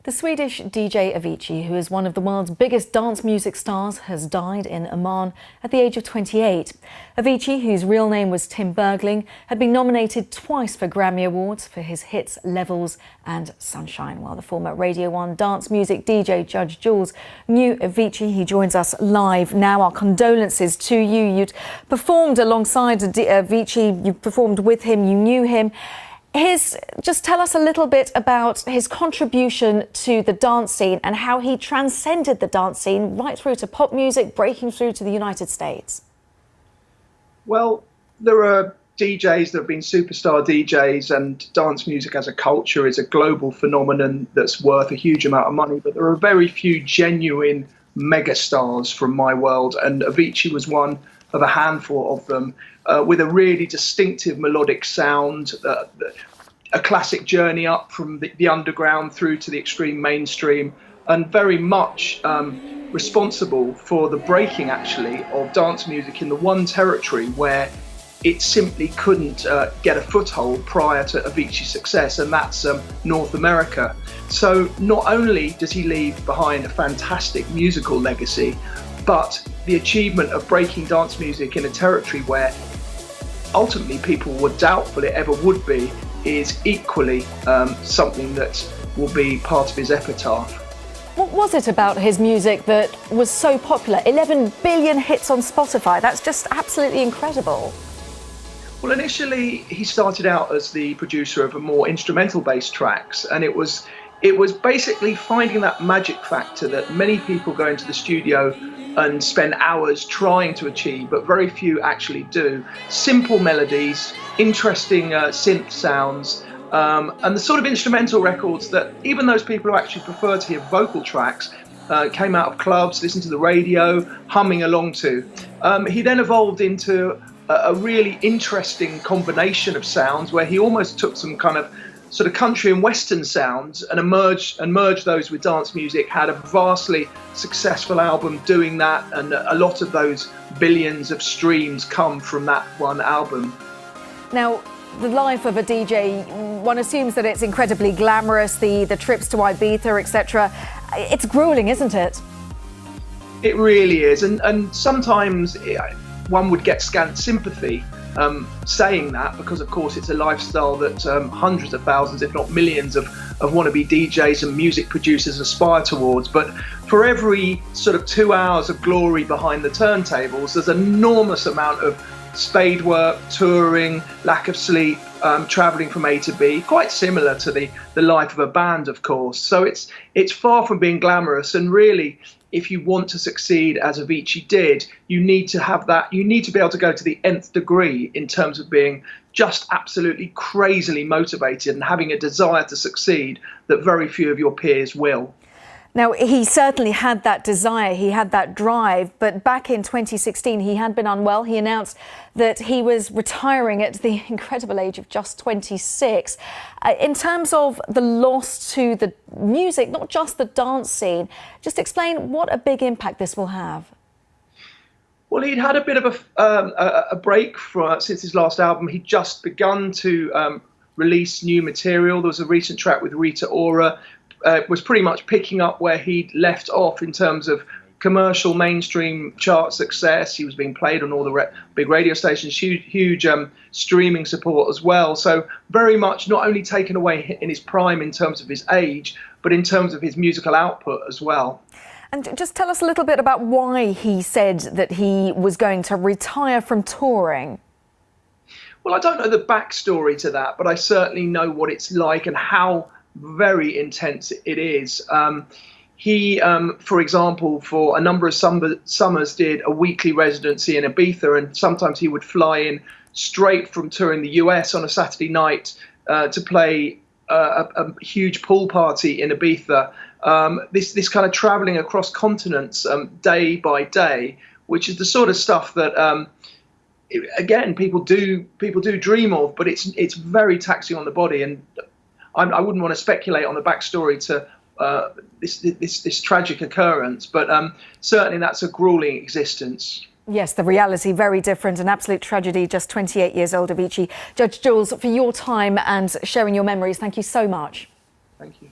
The Swedish DJ Avicii, who is one of the world's biggest dance music stars, has died in Oman at the age of 28. Avicii, whose real name was Tim Bergling, had been nominated twice for Grammy Awards for his hits Levels and Sunshine. While the former Radio 1 dance music DJ Judge Jules knew Avicii, he joins us live now. Our condolences to you. You'd performed alongside Avicii, you performed with him, you knew him. Just tell us a little bit about his contribution to the dance scene and how he transcended the dance scene right through to pop music, breaking through to the United States. Well, there are DJs that have been superstar DJs, and dance music as a culture is a global phenomenon that's worth a huge amount of money, but there are very few genuine megastars from my world, and Avicii was one of a handful of them, with a really distinctive melodic sound, a classic journey up from the underground through to the extreme mainstream, and very much responsible for the breaking, actually, of dance music in the one territory where it simply couldn't get a foothold prior to Avicii's success, and that's North America. So not only does he leave behind a fantastic musical legacy, but the achievement of breaking dance music in a territory where ultimately people were doubtful it ever would be is equally something that will be part of his epitaph. What was it about his music that was so popular? 11 billion hits on Spotify, that's just absolutely incredible. Well, initially he started out as the producer of a more instrumental based tracks, and it was basically finding that magic factor that many people go into the studio and spend hours trying to achieve, but very few actually do. Simple melodies, interesting synth sounds, and the sort of instrumental records that even those people who actually prefer to hear vocal tracks came out of clubs, listened to the radio, humming along to. He then evolved into a really interesting combination of sounds where he almost took some kind of sort of country and western sounds and merged those with dance music, had a vastly successful album doing that, and a lot of those billions of streams come from that one album. Now, the life of a DJ, one assumes that it's incredibly glamorous, the trips to Ibiza, etc. It's grueling, isn't it? It really is, and sometimes one would get scant sympathy saying that, because of course it's a lifestyle that hundreds of thousands, if not millions, of wannabe DJs and music producers aspire towards. But for every sort of 2 hours of glory behind the turntables, there's an enormous amount of spade work, touring, lack of sleep, travelling from A to B, quite similar to the life of a band, of course. So it's far from being glamorous, and really, if you want to succeed as Avicii did, you need to have that. You need to be able to go to the nth degree in terms of being just absolutely crazily motivated and having a desire to succeed that very few of your peers will. Now, he certainly had that desire, he had that drive, but back in 2016 he had been unwell. He announced that he was retiring at the incredible age of just 26. In terms of the loss to the music, not just the dance scene, just explain what a big impact this will have. Well, he'd had a bit of a break since his last album. He'd just begun to release new material. There was a recent track with Rita Ora. Was pretty much picking up where he'd left off in terms of commercial mainstream chart success. He was being played on all the big radio stations, huge streaming support as well. So very much not only taken away in his prime in terms of his age, but in terms of his musical output as well. And just tell us a little bit about why he said that he was going to retire from touring. Well, I don't know the backstory to that, but I certainly know what it's like and how very intense it is. He, for example, for a number of summers did a weekly residency in Ibiza, and sometimes he would fly in straight from touring the US on a Saturday night to play a huge pool party in Ibiza. This kind of traveling across continents day by day, which is the sort of stuff that again people do dream of, but it's very taxing on the body. And I wouldn't want to speculate on the backstory to this tragic occurrence, but certainly that's a grueling existence. Yes, the reality very different, an absolute tragedy. Just 28 years old, Avicii. Judge Jules, for your time and sharing your memories, thank you so much. Thank you.